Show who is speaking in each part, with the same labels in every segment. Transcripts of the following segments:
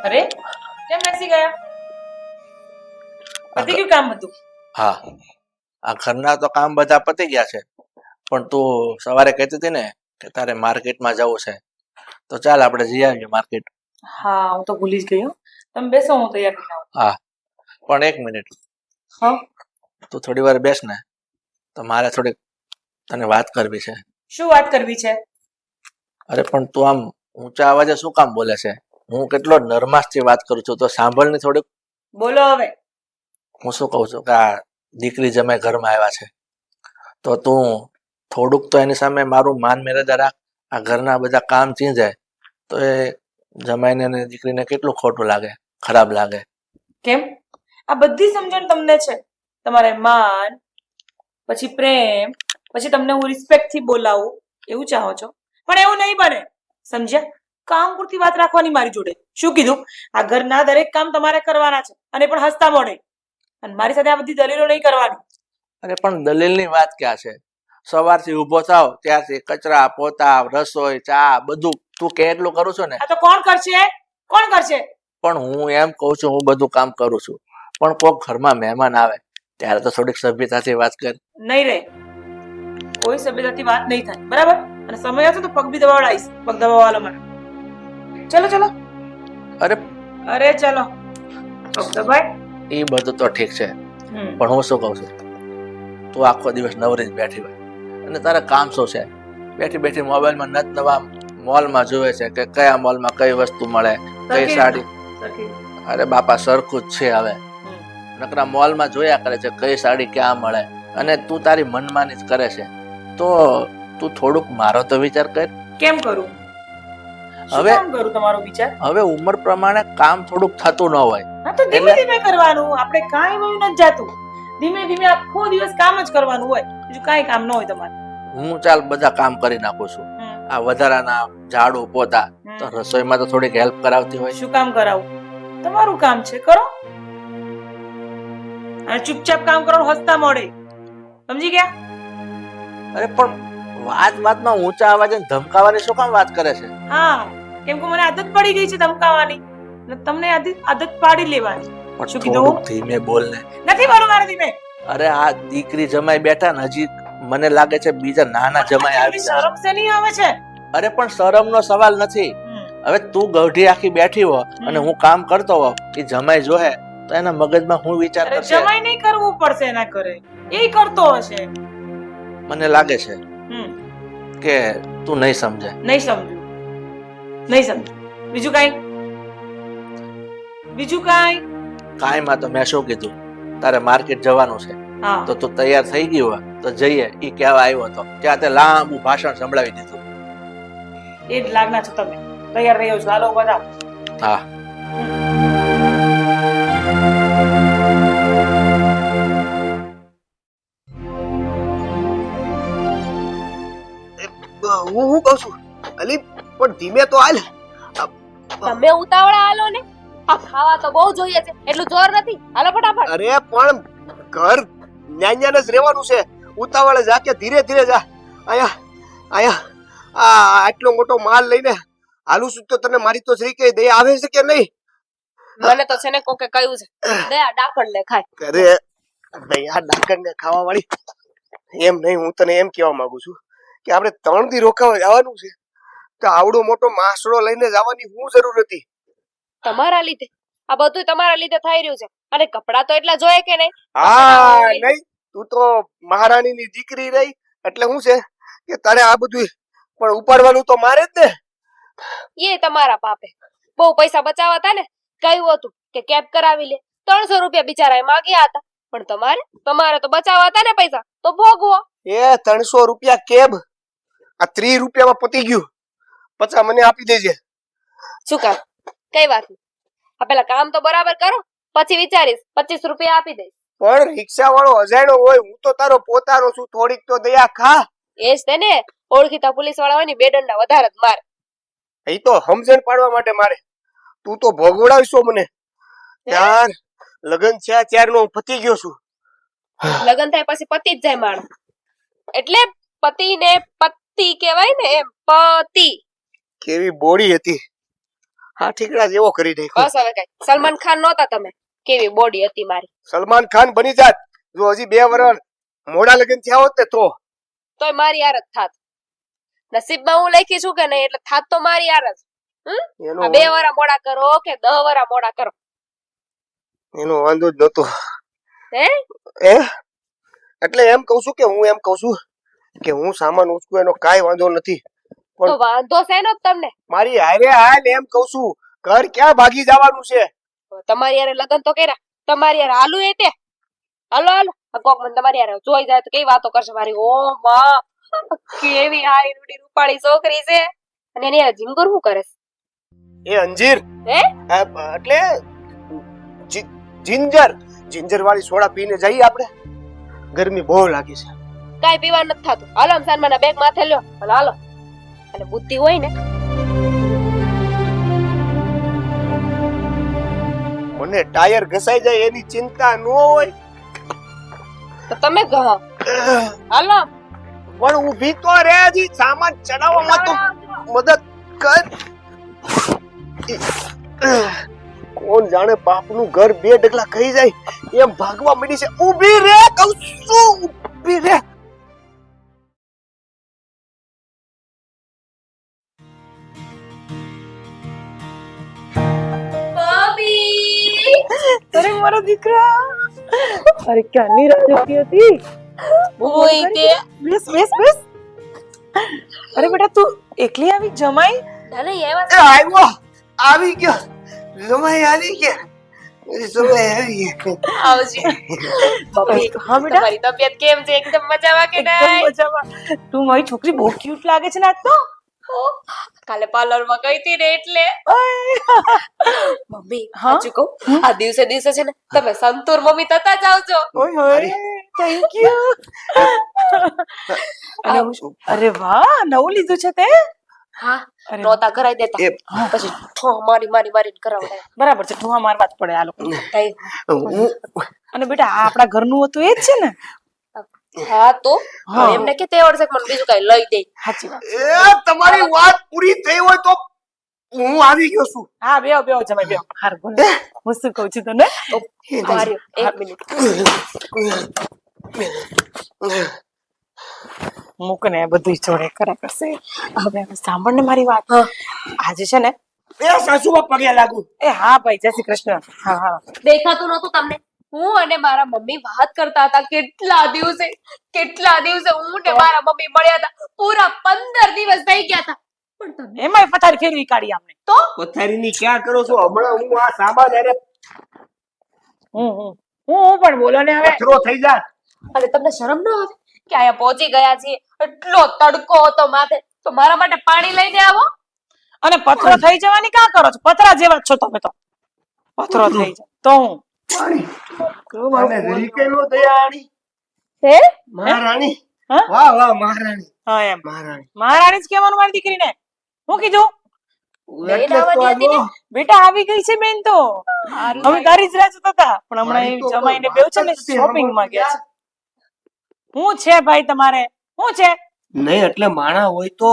Speaker 1: અરે કેમ બેસી ગયા? પતી ગયું કામ બધું?
Speaker 2: હા, આ ઘરના તો કામ બધા પતી ગયા છે, પણ તું સવારે કહેતી હતી ને કે તારે માર્કેટમાં જવું છે, તો ચાલ આપણે જઈ આવીએ માર્કેટ.
Speaker 1: હા, હું તો ભૂલી જ ગઈ હો. તમે બેસો, હું તૈયાર થઈ આવું.
Speaker 2: હા, પણ એક મિનિટ,
Speaker 1: હા,
Speaker 2: તું થોડી વાર બેસ ને, તો મારે થોડીક તને વાત કરવી છે.
Speaker 1: શું વાત કરવી છે?
Speaker 2: અરે પણ તું આમ ઊંચા અવાજે શું કામ બોલે છે? હું કેટલો નરમાશથી વાત કરું છું, તો સાંભળ ને થોડુંક.
Speaker 1: બોલો હવે.
Speaker 2: હું શું કહું છું કે આ દીકરી જમાઈ ઘરમાં આવ્યા છે, તો તું થોડુંક તો એની સામે મારું માન મર્યાદા રાખ. આ ઘરના બધા કામ ચીંજાય તો એ જમાઈને અને દીકરીને કેટલું ખોટું લાગે, ખરાબ લાગે.
Speaker 1: કેમ? આ બધી સમજણ તમને છે? તમારે માન, પછી પ્રેમ, પછી તમને હું રિસ્પેક્ટ થી બોલાવું, એવું ચાહો છો? પણ એવું નહીં બને, સમજ્યા? કામ પૂરતી વાત રાખવાની મારી જોડે. શું કીધું? આ ઘરના દરેક કામ તમારે કરવાના છે, અને પણ હસતા મોઢે. અને મારી સાથે આ બધી દલીલો નહીં કરવાની.
Speaker 2: અરે પણ દલીલની વાત ક્યાં છે? સવારથી ઊભો થાવ ત્યારથી કચરા, પોતા, રસોઈ, ચા બધું તું કે એટલું કરું છું ને.
Speaker 1: આ તો કોણ કરશે? કોણ કરશે?
Speaker 2: પણ હું એમ કહું છું, હું બધું કામ કરું છું, પણ કોઈક ઘરમાં મહેમાન આવે ત્યારે તો થોડીક સભ્યતાથી વાત કર.
Speaker 1: નહીં રે, કોઈ સભ્યતાથી વાત નહીં થાય, બરાબર? અને સમય હશે તો પગ બી દબાવડાવીશ. પગ દબાવવાલો મને. ચલો ચલો.
Speaker 2: અરે
Speaker 1: અરે ચલો, પગ દબાય.
Speaker 2: એ બધું તો ઠીક છે, પણ હું શું કહું છું, તું આખો દિવસ નવરી જ બેઠી હોય અને તારે કામ શું છે? બેઠી બેઠી મોબાઈલમાં નત નવા મોલમાં જોવે છે કે કયા મોલમાં કઈ વસ્તુ મળે, કઈ સાડી. અરે બાપા, સરખું જ છે. હવે નકરા મોલમાં જોયા કરે છે કઈ સાડી ક્યાં મળે, અને તું તારી મનમાની જ કરે છે. તો તું થોડુંક મારો તો વિચાર કર.
Speaker 1: કેમ કરું?
Speaker 2: હવે
Speaker 1: કામ કરું તમારો વિચાર?
Speaker 2: હવે ઉંમર પ્રમાણે કામ થોડુંક થતું ન હોય.
Speaker 1: હા, તો ધીમે ધીમે કરવાનું. આપણે કાંઈ વયું નથી જાતું. ધીમે ધીમે આખો દિવસ કામ જ કરવાનું હોય, બીજું કાંઈ કામ ન હોય તમારે.
Speaker 2: હું ચાલ બધા કામ કરી નાખું છું, આ વધારાના ઝાડુ પોતા, તો રસોઈમાં તો થોડીક હેલ્પ કરાવતી હોય.
Speaker 1: શું કામ કરાવું? તમારું કામ છે, કરો. અને ચૂપચાપ કામ કરો, હસતા મોડે. સમજી ગયા?
Speaker 2: અરે પણ વાતમાં ઊંચા અવાજે ધમકાવાની શું કામ વાત કરે છે?
Speaker 1: હા, કેમ કે મને આદત પડી ગઈ છે ધમકાવાની, અને તમને આદત પાડી લેવાની. શું કીધું?
Speaker 2: ધીમે બોલ ને.
Speaker 1: નથી બોલવું મારે ધીમે.
Speaker 2: અરે આ દીકરી જમાઈ બેઠા ને, હજી મને લાગે છે બીજા નાના જમાઈ આવી છે.
Speaker 1: શરમ સે નહીં આવે છે?
Speaker 2: અરે પણ શરમનો સવાલ નથી. હવે તું ગઢી આખી બેઠી હો અને હું કામ કરતો હોઉં, એ જમાઈ જોહે તો એના મગજમાં હું વિચાર કરશે?
Speaker 1: જમાઈ નહીં કરવું પડશે એના કરે, એ કરતો હશે.
Speaker 2: મને લાગે છે કે તું નહીં સમજે.
Speaker 1: નહીં સમજુ, નહીં સમજુ. બીજું કાંઈ? બીજું કાંઈ?
Speaker 2: કાંઈ માં તો મેં શું કીધું, તારે માર્કેટ જવાનું છે, તો તું તૈયાર થઈ ગઈ હોય તો જઈએ. ઈ કહેવા આવ્યો હતો ત્યાં તે લાંબુ ભાષણ સંભળાવી દીધું.
Speaker 1: એ જ લાગના છો તમે. તૈયાર રહ્યો છો, હાલો બધા.
Speaker 2: હા.
Speaker 3: હું કહું છું અલી, પણ ધીમે તો હાલ.
Speaker 4: તમે ઉતાવળા હાલો ને, આ ખાવા તો બહુ જોઈએ છે, એટલું જોર નથી. હાલો ફટાફટ.
Speaker 3: અરે પણ ઘર ન્યાન્યાને જ રહેવાનું છે, ઉતાવળે જા કે ધીરે ધીરે જા. આયા આટલો મોટો માલ લઈને હાલું છું તો તને મારી તો જરી કઈ દયા આવે છે કે નહીં?
Speaker 4: મને તો છે ને કોકે કહ્યું છે દયા ડાકણ ને ખાય.
Speaker 3: અરે દયા ડાકણ ને ખાવા વાળી એમ નહીં, હું તને એમ કહેવા માંગુ છું કે આપણે 3 દી રોકાવા જવાનું છે, તો આવડો મોટો માસડો લઈને જવાની શું જરૂર હતી?
Speaker 4: તમારા લીધે આ બધું તમારા લીધે થઈ રહ્યું છે, અને કપડા તો એટલા જોઈએ કે નહીં?
Speaker 3: હા નહીં, તું તો મહારાણીની દીકરી રહી એટલે શું છે કે તારે આ બધું પણ ઉપાડવાનું તો મારે જ ને.
Speaker 4: એ તમારા પાપે બહુ પૈસા બચાવવા હતા ને, કહ્યું હતું કે કેબ કરાવી લે. 300 રૂપિયા બિચારાએ માંગ્યા હતા, પણ તમારે તો બચાવવા હતા ને પૈસા, તો ભોગવો.
Speaker 3: એ 300 રૂપિયા કેબ, આ 30 રૂપિયામાં પતી ગયું. 50 મને આપી દેજે.
Speaker 4: શું કામ? કઈ વાત નહીં, આ પેલા કામ તો બરાબર કરો, પછી વિચારીશ. 25 રૂપિયા આપી દઈશ.
Speaker 3: પણ રિક્ષા વાળો અજાણ્યો હોય, હું તો તારો પોતાનો છું, થોડીક તો દયા ખા.
Speaker 4: એ જ તેને ઓળખીતા પોલીસ વાળા હોય ને, 2 દંડા વધારે જ મારે.
Speaker 3: એ તો સમજણ પાડવા માટે મારે, તું તો ભોગવડાવીશો મને. યાર લગન છે ત્યારનો હું પતી ગયો છું.
Speaker 4: લગન થાય પછી પતિ જ જાય માણસ, એટલે પતિ ને પતિ કહેવાય ને, એમ પતિ.
Speaker 3: કેવી બોડી હતી, હા ઠીકડા જેવો કરી નાખ્યો.
Speaker 4: બસ હવે કઈ સલમાન ખાન નહોતા તમે, કેવી બોડી હતી મારી.
Speaker 3: સલમાન ખાન બની જાત જો હજી 2 વર્ષ મોડા લગ્ન થયા હોત ને
Speaker 4: તોય મારી હાર જ થાત. નસીબમાં હું લખી છું કે નહીં એટલે થાત તો મારી હાર જ.
Speaker 3: એનો
Speaker 4: આ 2 વર્ષ મોડા કરો કે 10 વર્ષ મોડા કરો.
Speaker 3: એનો વાંધો જ નતો.
Speaker 4: હે
Speaker 3: એટલે એમ કહું છું કે હું સામાન ઉચકું એનો કાંઈ વાંધો નથી.
Speaker 4: તો વાંધો શેનો તમને?
Speaker 3: મારી હારે હાલ એમ કહું છું, ઘર ક્યાં ભાગી જવાનું છે?
Speaker 4: તમારી હારે લગન તો કર્યા, તમારી હારે હાલું એ તે હાલો હાલો. આ કોક મને તમારી હારે જોઈ જાય તો કેવી વાતો કરશે મારી. ઓ માં, કેવી હારી રૂડી રૂપાળી છોકરી છે, અને એની હારે જીંગર શું કરે છે?
Speaker 3: એ અંજીર
Speaker 4: હે
Speaker 3: એટલે જિંજર વાળી સોડા પીને જઈએ આપણે. ગરમી બહુ લાગે છે.
Speaker 4: કાઈ પીવા નથી થતું. હાલો સલમાનના બેગ માથે લ્યો. હાલો હાલો. અને બુદ્ધિ હોય ને
Speaker 3: મને ટાયર ઘસાઈ જાય એની ચિંતા ન હોય
Speaker 4: તો તમે કહો. હાલો
Speaker 3: પણ ઊભી તો રે, હજી સામાન ચડાવવામાં તો મદદ કર. કોણ જાણે બાપનું ઘર 2 ડગલા ખાઈ જાય એમ ભાગવા માંડી છે. ઊભી રે કહું છું, ઊભી રે.
Speaker 1: અરે મારો દીકરા, અરે ક્યાંની રાહ જોતી હતી.
Speaker 4: ઓય તે
Speaker 1: બેસ બેસ બેસ. અરે બેટા તું એકલી આવી? જમાઈ
Speaker 4: નાને
Speaker 3: એ આવ્યો, આવી ગયો. જમાઈ આવી ગયા. જમાઈ આવી ગયા.
Speaker 4: આવજે. મમ્મી,
Speaker 1: હા બેટા,
Speaker 4: તમારી તબિયત કેમ છે? એકદમ મજામાં કે
Speaker 1: એકદમ
Speaker 4: નહીં?
Speaker 1: મજામાં. તું મારી છોકરી બહુ ક્યુટ લાગે છે ને આજ તો.
Speaker 4: કાલે પાર્લર માં ગઈ હતી ને એટલે. મમ્મી
Speaker 1: હા?
Speaker 4: સાચું કહું, આ દિવસે દિવસે છે ને તમે સંતૂર મમ્મી થતા જાવ છો.
Speaker 1: ઓય હોય, થેન્ક યુ. અરે વાહ, નવું લીધું છે તે?
Speaker 4: હા,
Speaker 1: અરે
Speaker 4: નોતા કરાઈ દેતા, પછી ઠો મારી મારી મારી કરાવડાય.
Speaker 1: બરાબર છે, ઠુવા મારવા જ પડે આ લોકો.
Speaker 4: તઈ
Speaker 1: અને બેટા આ આપણા ઘરનું હતું એ જ છે ને?
Speaker 4: હા તો
Speaker 1: હા.
Speaker 4: એમને કે તે વર્ષે મને બીજું કઈ લઈ દે.
Speaker 1: સાચી વાત.
Speaker 3: એ તમારી વાત પૂરી થઈ હોય તો હું આવી ગયો છું.
Speaker 1: હા બેહો બેહો જમાઈ બેહો. હારું બોલ. હું શું કહું છું તને?
Speaker 4: માર્યો, એક મિનિટ.
Speaker 1: મૂક ને, બધું જોડે કરા કરશે. હવે સાંભળ ને મારી વાત. આજે છે ને,
Speaker 3: એ સાસુમાં પગે લાગુ.
Speaker 1: એ હા ભાઈ, જય શ્રી કૃષ્ણ. હા હા.
Speaker 4: દેખાતું નતું તમને? હું અને મારા મમ્મી વાત કરતા હતા કેટલા દિવસે હું ને મારા મમ્મી મળ્યા હતા. પૂરા 15 દિવસ થઈ ગયા હતા. પણ તમે
Speaker 1: એમાંય પથારી ફેરવી કાઢી આમને.
Speaker 4: તો
Speaker 3: પથારીની ક્યાં કરો છો? હમણાં હું આ સામાન અરે
Speaker 1: હું પણ બોલો ને હવે.
Speaker 3: પથરો થઈ જાય.
Speaker 4: અને તમને શરમ ન આવે કે આયા પહોંચી ગયા છીએ, એટલો તડકો હતો માથે, તો મારા માટે પાણી લઈને આવો.
Speaker 1: અને પથરો થઈ જવાની કાં કરો છો? પથરા જેવા જ છો તમે તો. પથરો થઈ જાય તો હું
Speaker 3: પાણી અને રીકે નો દયાણી
Speaker 4: હે
Speaker 3: મહારાણી.
Speaker 1: હા?
Speaker 3: વાહ વાહ મહારાણી.
Speaker 1: હા એમ
Speaker 3: મહારાણી
Speaker 1: મહારાણી જ કહેવાનું મારી દીકરીને. હું કીધું?
Speaker 3: એટલે જ તો
Speaker 4: આવવાની હતી ને?
Speaker 3: આવ્યો.
Speaker 1: બેટા આવી ગઈ છે બેન તો. અમે તારી જ રાહ જોતા હતા, પણ હમણાં
Speaker 3: મારી
Speaker 1: એ
Speaker 3: તો
Speaker 1: જમાઈને
Speaker 3: કોઈ
Speaker 1: બેવ છે ને
Speaker 3: વાત જ નથી.
Speaker 1: શોપિંગ માં ગયા છે. હું છે ભાઈ તમારે? હું છે?
Speaker 3: નહીં એટલે માણા હોય તો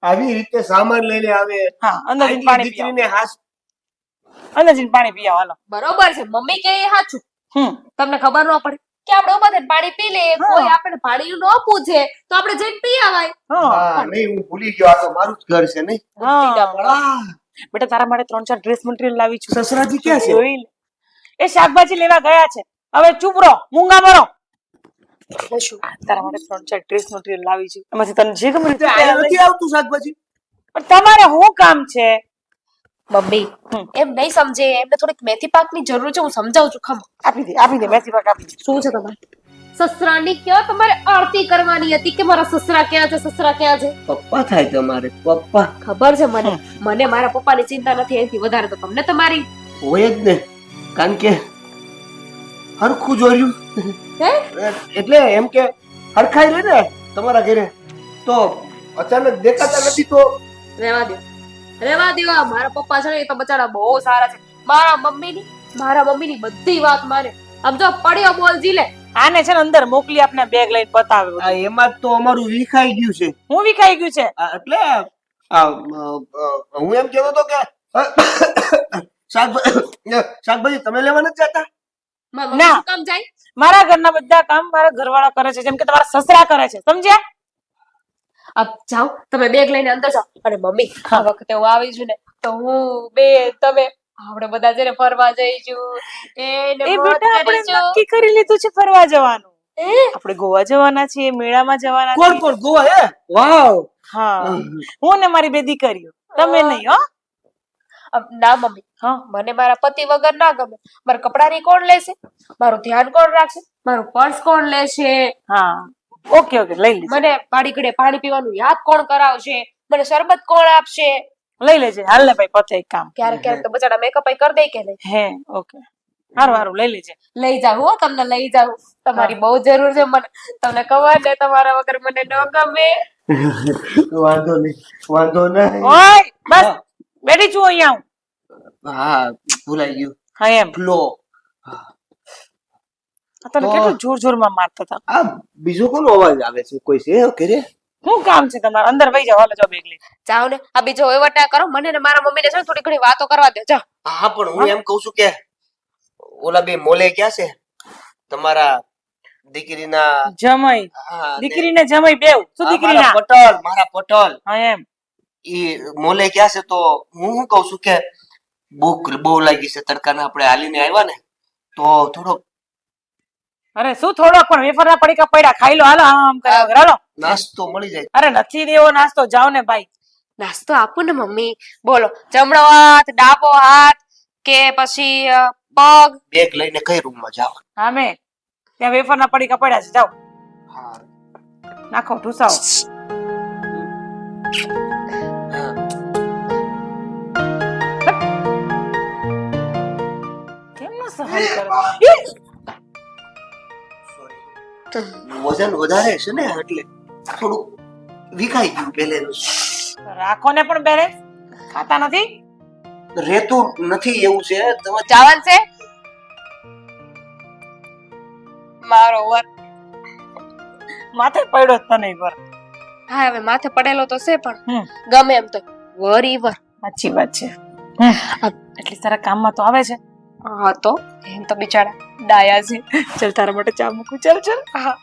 Speaker 3: આવી રીતે સામાન લઈને આવે.
Speaker 1: હા, અંદર જઈને પાણી પીઓ.
Speaker 3: દીકરીને હાસ
Speaker 1: અંદર જઈને પાણી પીઓ હાલો.
Speaker 4: બરોબર છે, મમ્મી કે એ સાચું. તમને ખબર ન પડે કે આપણે ઉભા થઈને પાણી પી લઈએ,
Speaker 1: હા.
Speaker 4: કોઈ આપણે પાણી ન પૂછે તો આપણે જઈને પી આવાય.
Speaker 3: હા નહીં હું ભૂલી ગયો, આ તો મારું જ ઘર છે નહીં.
Speaker 1: હા. બેટા તારા માટે 3-4 ડ્રેસ મટીરિયલ લાવી છું.
Speaker 3: સસરાજી ક્યાં છે?
Speaker 1: જોઈ લે. એ શાકભાજી લેવા ગયા છે. હવે ચૂપ રહો, મૂંગા મરો.
Speaker 4: શું
Speaker 1: તારા માટે 3-4 ડ્રેસ મટીરિયલ લાવી છું. એમાંથી તને જે ગમે તે
Speaker 3: આ
Speaker 1: લઈ.
Speaker 3: નથી આવતું શાકભાજી.
Speaker 1: પણ તમારે શું કામ છે?
Speaker 4: મમ્મી એમ નહીં સમજે, એમને થોડીક મેથી પાકની જરૂર છે, હું સમજાવું છું. ખમ
Speaker 1: આપી દે મેથી પાક આપી દે.
Speaker 4: શું છે તમારે? સસરાની ક્યાં તમારે આરતી કરવાની હતી કે મારા સસરા ક્યાં છે, સસરા ક્યાં છે?
Speaker 3: પપ્પા થાય તમારે પપ્પા
Speaker 4: ખબર છે મને, મને મારા પપ્પાની ચિંતા નથી, એનાથી વધારે તો તમને તમારી.
Speaker 3: હોય જ ને, કારણ કે હરખું જોયું
Speaker 4: હે
Speaker 3: એટલે એમ કે હરખાઈ રે ને તમારા ઘરે તો અચાનક દેખાતા નથી તો
Speaker 4: રહેવા દો, રહેવા દો. મારા પપ્પા છે ને એ તો બચારા બહુ સારા છે. મારા મમ્મીની બધી વાત માને. આમ જો પડ્યો બોલ જીલે.
Speaker 1: આને છે ને અંદર મોકલી આપને બેગ લઈને પતાવે બધું.
Speaker 3: આ એમાં જ તો અમારું વિખાઈ ગયું છે.
Speaker 1: હું વિખાઈ ગયું છે.
Speaker 3: એટલે હું એમ કહેતો હતો કે શાકભાજી તમે લેવા નથી જતા?
Speaker 4: મારા
Speaker 1: ના.
Speaker 4: મમ્મી શું કામ જાય?
Speaker 1: મારા ઘરના બધા કામ મારા ઘરવાળા કરે છે, જેમ કે તમારા સસરા કરે છે, સમજ્યા?
Speaker 4: અબ જાઓ તમે બેગ લઈને અંદર જાઓ. અને મમ્મી આ વખતે હું આવી છું ને તો હું બે તમે આપણે બધા છે ને ફરવા જઈશું.
Speaker 1: એ બેટા આપણે નક્કી કરી લીધું છે ફરવા જવાનું. આપણે ગોવા જવાના છીએ, મેળામાં જવાના
Speaker 3: કોણ
Speaker 1: છીએ.
Speaker 3: કોણ ગોવા હે? વાવ.
Speaker 1: હા, હું ને મારી બે દીકરીઓ, તમે નહીં હો.
Speaker 4: ના મમ્મી,
Speaker 1: હા,
Speaker 4: મને મારા પતિ વગર ના ગમે. મારા કપડાની કોણ લેશે? મારું ધ્યાન કોણ રાખશે? મારું પર્સ કોણ લેશે?
Speaker 1: હા, ઓકે ઓકે, લઈ લેજે,
Speaker 4: મને પાણી ઘડે પાણી પીવાનું યાદ કોણ કરાવશે? મને શરબત કોણ આપશે?
Speaker 1: લઈ લેજે. હાલ ને ભાઈ, પતે એક કામ.
Speaker 4: ક્યારેક ક્યારેક તો બચાડા મેકઅપ કરી દે કે નહીં?
Speaker 1: હે, ઓકે, હારું હારું, લઈ લેજે.
Speaker 4: લઈ જાવ હો, તમને લઈ જાવ. તમારી બહુ જરૂર છે મને. તમને ખબર ને તમારા વગર મને ન ગમે.
Speaker 3: વાંધો નહીં.
Speaker 1: ઓય બસ, બેઠી છું અહીંયા હું.
Speaker 3: હા, ભૂલાઈ ગયું.
Speaker 1: હા એમ,
Speaker 3: ફ્લો.
Speaker 1: તને કેટલું જોર જોરમાં મારતા હતા.
Speaker 3: આ બીજો કોનો અવાજ આવે છે? કોઈ છે ઘરે?
Speaker 1: શું કામ છે તમારે? અંદર વહી જાઓ, હાલો જાઓ બેગ લઈ.
Speaker 4: જાઓ ને, આ બીજો વહીવટ ના કરો. મને ને મારા મમ્મીને છે ને થોડી ઘણી વાતો કરવા દો. જાઓ.
Speaker 3: હા, પણ હું એમ કઉ છું કે ઓલા બે મોલે ક્યાં છે? તમારા દીકરીના
Speaker 1: જમાઈ,
Speaker 3: હા,
Speaker 1: દીકરીને જમાઈ બેવ. શું દીકરીના?
Speaker 3: મારા પટલ
Speaker 1: હા એમ,
Speaker 3: ઈ મોલે ક્યાં છે? તો હું શું કઉ છું કે ભૂખ બહુ લાગી છે, તડકાના આપણે હાલીને આવ્યા ને તો થોડો
Speaker 1: અરે શું થોડોક પણ વેફરના પડીકા પડ્યા, ખાઈ લો, હાલો આમ કર્યા વગર, હાલો.
Speaker 3: નાસ્તો મળી જાય.
Speaker 1: અરે નથી દેવો નાસ્તો, જાઓ ને ભાઈ.
Speaker 4: નાસ્તો આપું ને મમ્મી. બોલો, જમણો હાથ, ડાબો હાથ કે પછી પગ?
Speaker 3: બેગ લઈને કઈ રૂમમાં જાવ?
Speaker 1: હા મેં ત્યાં વેફરના પડીકા પડ્યા છે, જાઓ
Speaker 3: હા,
Speaker 1: નાખો, ઢૂસાવો. કેમ ન સહન કરે?
Speaker 3: વજન વધારે છે ને એટલે થોડું વિખાઈ ગયું પહેલેનું.
Speaker 1: રાખો ને પણ બેલેન્સ, ખાતા નથી.
Speaker 3: રેતું નથી એવું છે. તમે
Speaker 4: ચાવન છે મારો વર.
Speaker 1: માથે પડ્યો જ તને પર.
Speaker 4: હા, હવે માથે પડેલો તો છે પણ
Speaker 1: હમ,
Speaker 4: ગમે એમ તો વરી વર.
Speaker 1: સાચી વાત છે. એટલી સારા કામમાં તો આવે છે.
Speaker 4: હા તો એમ તો બિચારા ડાયા છે.
Speaker 1: ચાલ તારા માટે ચા મૂકું, ચાલ ચાલ.
Speaker 4: હા.